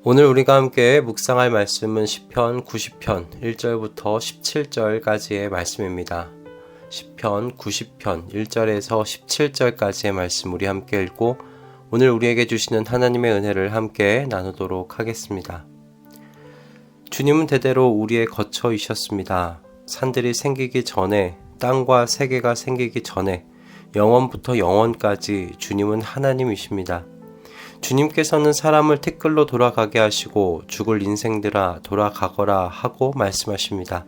오늘 우리가 함께 묵상할 말씀은 시편 90편 1절부터 17절까지의 말씀입니다. 시편 90편 1절에서 17절까지의 말씀 우리 함께 읽고 오늘 우리에게 주시는 하나님의 은혜를 함께 나누도록 하겠습니다. 주님은 대대로 우리의 거처이셨습니다. 산들이 생기기 전에, 땅과 세계가 생기기 전에 영원부터 영원까지 주님은 하나님이십니다. 주님께서는 사람을 티끌로 돌아가게 하시고 죽을 인생들아 돌아가거라 하고 말씀하십니다.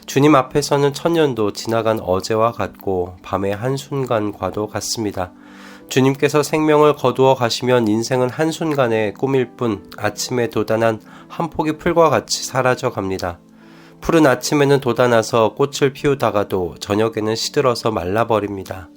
주님 앞에서는 천년도 지나간 어제와 같고 밤의 한순간과도 같습니다. 주님께서 생명을 거두어 가시면 인생은 한순간의 꿈일 뿐 아침에 돋아난 한 포기 풀과 같이 사라져 갑니다. 푸른 아침에는 돋아나서 꽃을 피우다가도 저녁에는 시들어서 말라버립니다.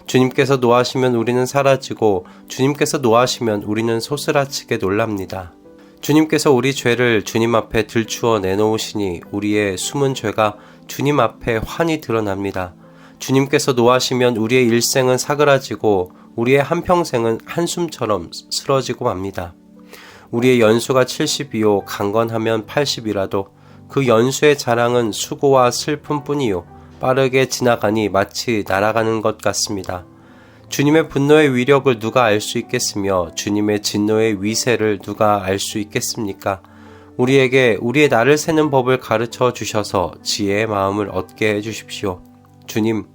주님께서 노하시면 우리는 사라지고 주님께서 노하시면 우리는 소스라치게 놀랍니다. 주님께서 우리 죄를 주님 앞에 들추어 내놓으시니 우리의 숨은 죄가 주님 앞에 환히 드러납니다. 주님께서 노하시면 우리의 일생은 사그라지고 우리의 한평생은 한숨처럼 쓰러지고 맙니다. 우리의 연수가 70이요 강건하면 80이라도 그 연수의 자랑은 수고와 슬픔뿐이요 빠르게 지나가니 마치 날아가는 것 같습니다. 주님의 분노의 위력을 누가 알 수 있겠으며 주님의 진노의 위세를 누가 알 수 있겠습니까? 우리에게 우리의 날을 세는 법을 가르쳐 주셔서 지혜의 마음을 얻게 해주십시오. 주님,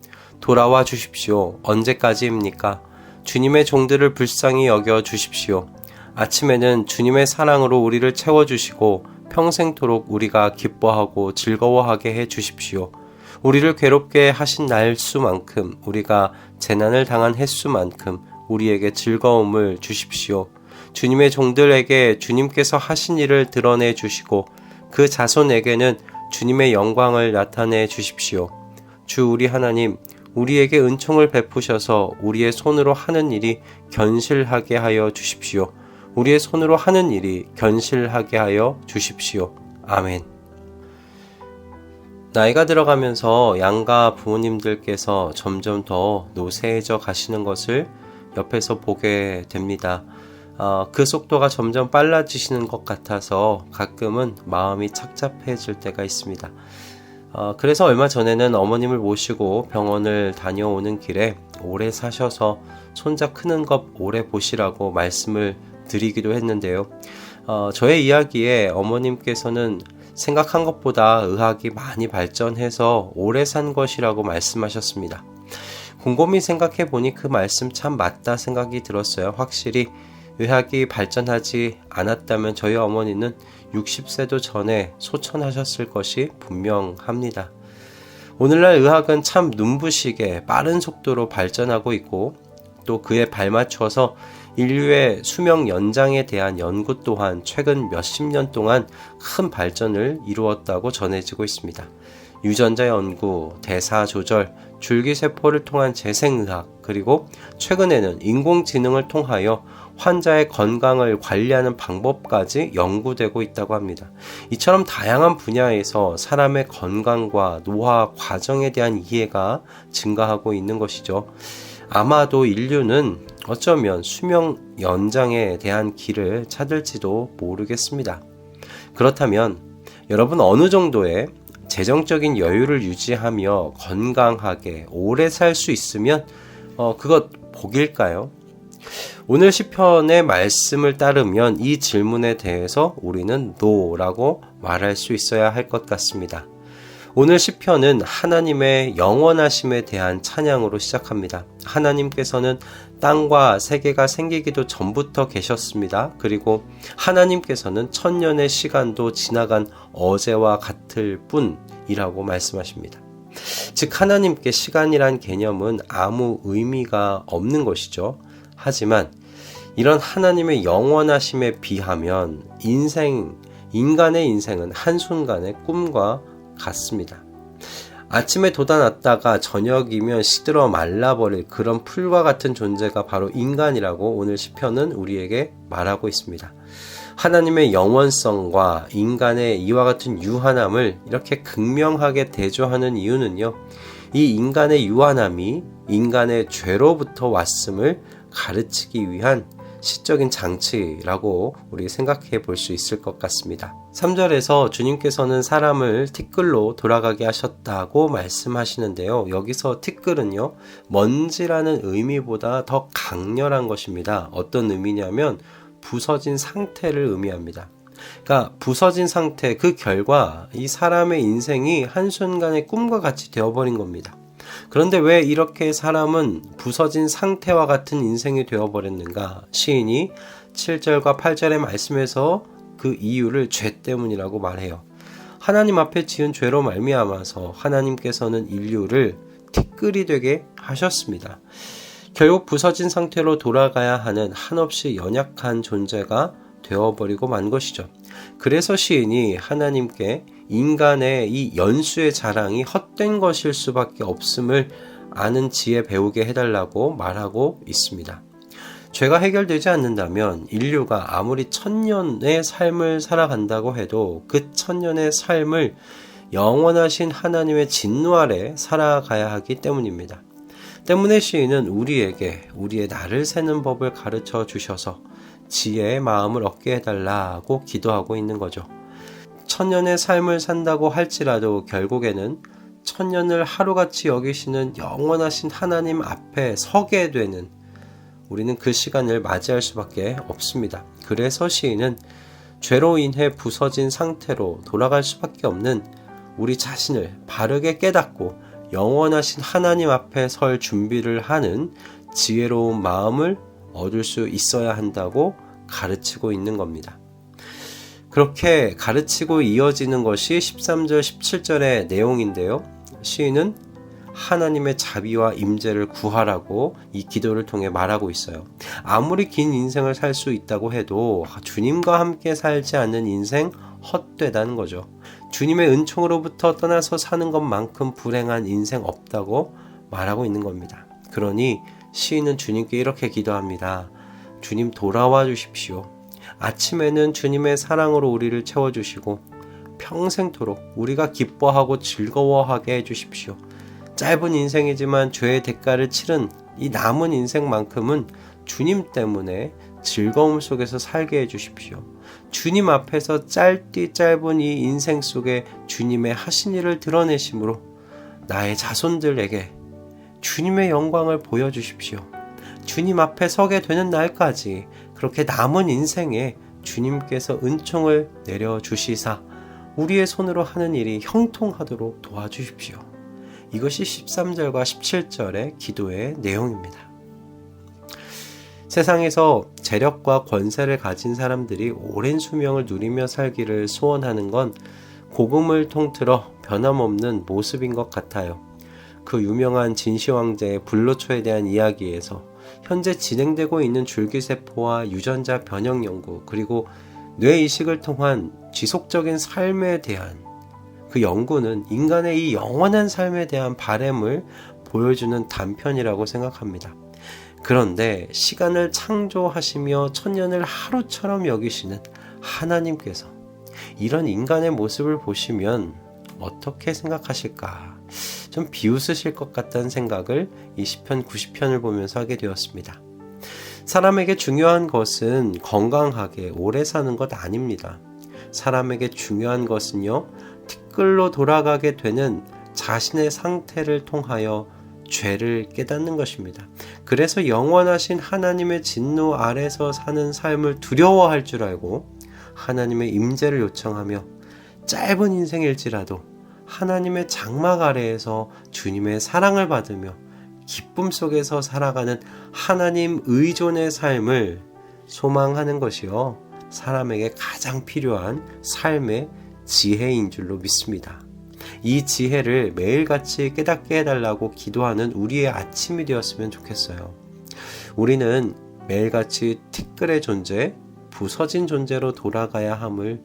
돌아와 주십시오. 언제까지입니까? 주님의 종들을 불쌍히 여겨 주십시오. 아침에는 주님의 사랑으로 우리를 채워주시고 평생토록 우리가 기뻐하고 즐거워하게 해 주십시오. 우리를 괴롭게 하신 날수만큼 우리가 재난을 당한 횟수만큼 우리에게 즐거움을 주십시오. 주님의 종들에게 주님께서 하신 일을 드러내 주시고 그 자손에게는 주님의 영광을 나타내 주십시오. 주 우리 하나님, 우리에게 은총을 베푸셔서 우리의 손으로 하는 일이 견실하게 하여 주십시오. 우리의 손으로 하는 일이 견실하게 하여 주십시오. 아멘. 나이가 들어가면서 양가 부모님들께서 점점 더 노쇠해져 가시는 것을 옆에서 보게 됩니다. 그 속도가 점점 빨라지시는 것 같아서 가끔은 마음이 착잡해질 때가 있습니다. 그래서 얼마 전에는 어머님을 모시고 병원을 다녀오는 길에 오래 사셔서 손자 크는 것 오래 보시라고 말씀을 드리기도 했는데요. 저의 이야기에 어머님께서는 생각한 것보다 의학이 많이 발전해서 오래 산 것이라고 말씀하셨습니다. 곰곰이 생각해 보니 그 말씀 참 맞다 생각이 들었어요. 확실히 의학이 발전하지 않았다면 저희 어머니는 60세도 전에 소천하셨을 것이 분명합니다. 오늘날 의학은 참 눈부시게 빠른 속도로 발전하고 있고 또 그에 발맞춰서 인류의 수명 연장에 대한 연구 또한 최근 몇십 년 동안 큰 발전을 이루었다고 전해지고 있습니다. 유전자 연구, 대사 조절, 줄기세포를 통한 재생의학, 그리고 최근에는 인공지능을 통하여 환자의 건강을 관리하는 방법까지 연구되고 있다고 합니다. 이처럼 다양한 분야에서 사람의 건강과 노화 과정에 대한 이해가 증가하고 있는 것이죠. 아마도 인류는 어쩌면 수명 연장에 대한 길을 찾을지도 모르겠습니다. 그렇다면 여러분 어느 정도의 재정적인 여유를 유지하며 건강하게 오래 살 수 있으면 그것 복일까요? 오늘 시편의 말씀을 따르면 이 질문에 대해서 우리는 노라고 말할 수 있어야 할 것 같습니다. 오늘 시편은 하나님의 영원하심에 대한 찬양으로 시작합니다. 하나님께서는 땅과 세계가 생기기도 전부터 계셨습니다. 그리고 하나님께서는 천년의 시간도 지나간 어제와 같을 뿐이라고 말씀하십니다. 즉 하나님께 시간이란 개념은 아무 의미가 없는 것이죠. 하지만 이런 하나님의 영원하심에 비하면 인간의 인생은 한순간의 꿈과 같습니다. 아침에 돋아났다가 저녁이면 시들어 말라버릴 그런 풀과 같은 존재가 바로 인간이라고 오늘 시편은 우리에게 말하고 있습니다. 하나님의 영원성과 인간의 이와 같은 유한함을 이렇게 극명하게 대조하는 이유는요, 이 인간의 유한함이 인간의 죄로부터 왔음을 가르치기 위한 시적인 장치라고 우리 생각해 볼 수 있을 것 같습니다. 3절에서 주님께서는 사람을 티끌로 돌아가게 하셨다고 말씀하시는데요. 여기서 티끌은요, 먼지라는 의미보다 더 강렬한 것입니다. 어떤 의미냐면 부서진 상태를 의미합니다. 그러니까 부서진 상태, 그 결과 이 사람의 인생이 한순간에 꿈과 같이 되어버린 겁니다. 그런데 왜 이렇게 사람은 부서진 상태와 같은 인생이 되어버렸는가? 시인이 7절과 8절의 말씀에서 그 이유를 죄 때문이라고 말해요. 하나님 앞에 지은 죄로 말미암아서 하나님께서는 인류를 티끌이 되게 하셨습니다. 결국 부서진 상태로 돌아가야 하는 한없이 연약한 존재가 되어버리고 만 것이죠. 그래서 시인이 하나님께 인간의 이 연수의 자랑이 헛된 것일 수밖에 없음을 아는 지혜 배우게 해달라고 말하고 있습니다. 죄가 해결되지 않는다면 인류가 아무리 1000년의 삶을 살아간다고 해도 그 1000년의 삶을 영원하신 하나님의 진노 아래 살아가야 하기 때문입니다. 때문에 시인은 우리에게 우리의 날을 세는 법을 가르쳐 주셔서 지혜의 마음을 얻게 해달라고 기도하고 있는 거죠. 1000년의 삶을 산다고 할지라도 결국에는 1000년을 하루같이 여기시는 영원하신 하나님 앞에 서게 되는, 우리는 그 시간을 맞이할 수밖에 없습니다. 그래서 시인은 죄로 인해 부서진 상태로 돌아갈 수밖에 없는 우리 자신을 바르게 깨닫고 영원하신 하나님 앞에 설 준비를 하는 지혜로운 마음을 얻을 수 있어야 한다고 가르치고 있는 겁니다. 그렇게 가르치고 이어지는 것이 13절, 17절의 내용인데요. 시인은 하나님의 자비와 임재를 구하라고 이 기도를 통해 말하고 있어요. 아무리 긴 인생을 살 수 있다고 해도 주님과 함께 살지 않는 인생 헛되다는 거죠. 주님의 은총으로부터 떠나서 사는 것만큼 불행한 인생 없다고 말하고 있는 겁니다. 그러니 시인은 주님께 이렇게 기도합니다. 주님 돌아와 주십시오. 아침에는 주님의 사랑으로 우리를 채워주시고 평생토록 우리가 기뻐하고 즐거워하게 해주십시오. 짧은 인생이지만 죄의 대가를 치른 이 남은 인생만큼은 주님 때문에 즐거움 속에서 살게 해주십시오. 주님 앞에서 짧은 이 인생 속에 주님의 하신 일을 드러내심으로 나의 자손들에게 주님의 영광을 보여주십시오. 주님 앞에 서게 되는 날까지 그렇게 남은 인생에 주님께서 은총을 내려주시사 우리의 손으로 하는 일이 형통하도록 도와주십시오. 이것이 13절과 17절의 기도의 내용입니다. 세상에서 재력과 권세를 가진 사람들이 오랜 수명을 누리며 살기를 소원하는 건 복음을 통틀어 변함없는 모습인 것 같아요. 그 유명한 진시황제의 불로초에 대한 이야기에서 현재 진행되고 있는 줄기세포와 유전자 변형 연구, 그리고 뇌이식을 통한 지속적인 삶에 대한 그 연구는 인간의 이 영원한 삶에 대한 바람을 보여주는 단편이라고 생각합니다. 그런데 시간을 창조하시며 천년을 하루처럼 여기시는 하나님께서 이런 인간의 모습을 보시면 어떻게 생각하실까? 좀 비웃으실 것 같다는 생각을 이 시편 90편을 보면서 하게 되었습니다. 사람에게 중요한 것은 건강하게 오래 사는 것 아닙니다. 사람에게 중요한 것은요, 티끌로 돌아가게 되는 자신의 상태를 통하여 죄를 깨닫는 것입니다. 그래서 영원하신 하나님의 진노 아래서 사는 삶을 두려워할 줄 알고 하나님의 임재를 요청하며 짧은 인생일지라도 하나님의 장막 아래에서 주님의 사랑을 받으며 기쁨 속에서 살아가는 하나님 의존의 삶을 소망하는 것이요, 사람에게 가장 필요한 삶의 지혜인 줄로 믿습니다. 이 지혜를 매일같이 깨닫게 해달라고 기도하는 우리의 아침이 되었으면 좋겠어요. 우리는 매일같이 티끌의 존재, 부서진 존재로 돌아가야 함을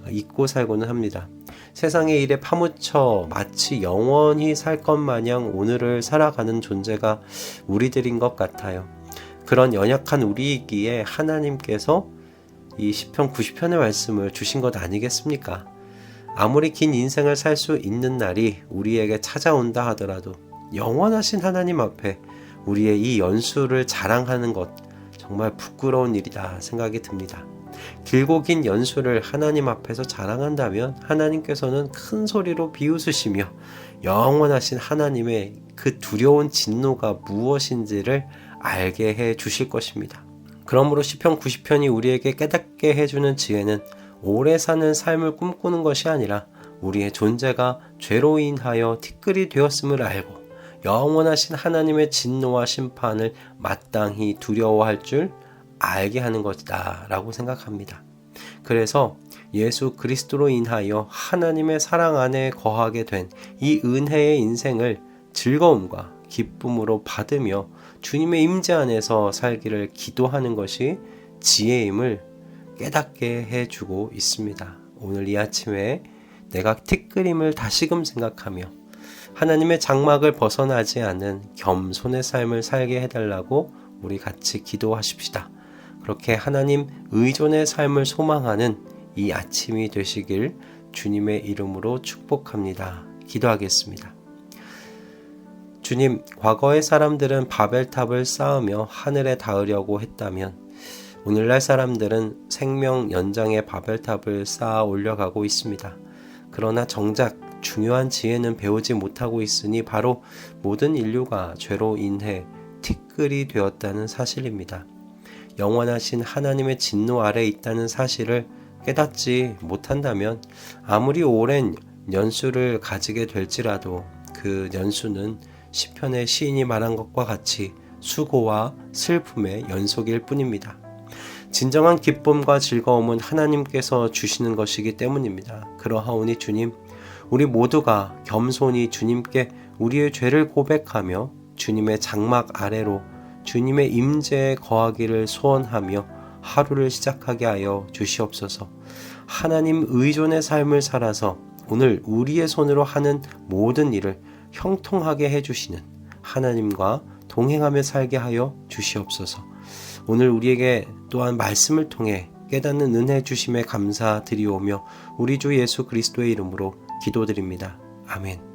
잊고 살고는 합니다. 세상의 일에 파묻혀 마치 영원히 살 것 마냥 오늘을 살아가는 존재가 우리들인 것 같아요. 그런 연약한 우리이기에 하나님께서 이 시편 90편의 말씀을 주신 것 아니겠습니까? 아무리 긴 인생을 살 수 있는 날이 우리에게 찾아온다 하더라도 영원하신 하나님 앞에 우리의 이 연수를 자랑하는 것 정말 부끄러운 일이다 생각이 듭니다. 길고 긴 연수를 하나님 앞에서 자랑한다면 하나님께서는 큰 소리로 비웃으시며 영원하신 하나님의 그 두려운 진노가 무엇인지를 알게 해 주실 것입니다. 그러므로 시편 90편이 우리에게 깨닫게 해주는 지혜는 오래 사는 삶을 꿈꾸는 것이 아니라 우리의 존재가 죄로 인하여 티끌이 되었음을 알고 영원하신 하나님의 진노와 심판을 마땅히 두려워할 줄 알게 하는 것이다 라고 생각합니다. 그래서 예수 그리스도로 인하여 하나님의 사랑 안에 거하게 된 이 은혜의 인생을 즐거움과 기쁨으로 받으며 주님의 임재 안에서 살기를 기도하는 것이 지혜임을 깨닫게 해주고 있습니다. 오늘 이 아침에 내가 티끌임을 다시금 생각하며 하나님의 장막을 벗어나지 않는 겸손의 삶을 살게 해달라고 우리 같이 기도하십시다. 그렇게 하나님 의존의 삶을 소망하는 이 아침이 되시길 주님의 이름으로 축복합니다. 기도하겠습니다. 주님, 과거의 사람들은 바벨탑을 쌓으며 하늘에 닿으려고 했다면 오늘날 사람들은 생명 연장의 바벨탑을 쌓아 올려가고 있습니다. 그러나 정작 중요한 지혜는 배우지 못하고 있으니 바로 모든 인류가 죄로 인해 티끌이 되었다는 사실입니다. 영원하신 하나님의 진노 아래 있다는 사실을 깨닫지 못한다면 아무리 오랜 연수를 가지게 될지라도 그 연수는 시편의 시인이 말한 것과 같이 수고와 슬픔의 연속일 뿐입니다. 진정한 기쁨과 즐거움은 하나님께서 주시는 것이기 때문입니다. 그러하오니 주님, 우리 모두가 겸손히 주님께 우리의 죄를 고백하며 주님의 장막 아래로 주님의 임재에 거하기를 소원하며 하루를 시작하게 하여 주시옵소서. 하나님 의존의 삶을 살아서 오늘 우리의 손으로 하는 모든 일을 형통하게 해주시는 하나님과 동행하며 살게 하여 주시옵소서. 오늘 우리에게 또한 말씀을 통해 깨닫는 은혜 주심에 감사드리오며 우리 주 예수 그리스도의 이름으로 기도드립니다. 아멘.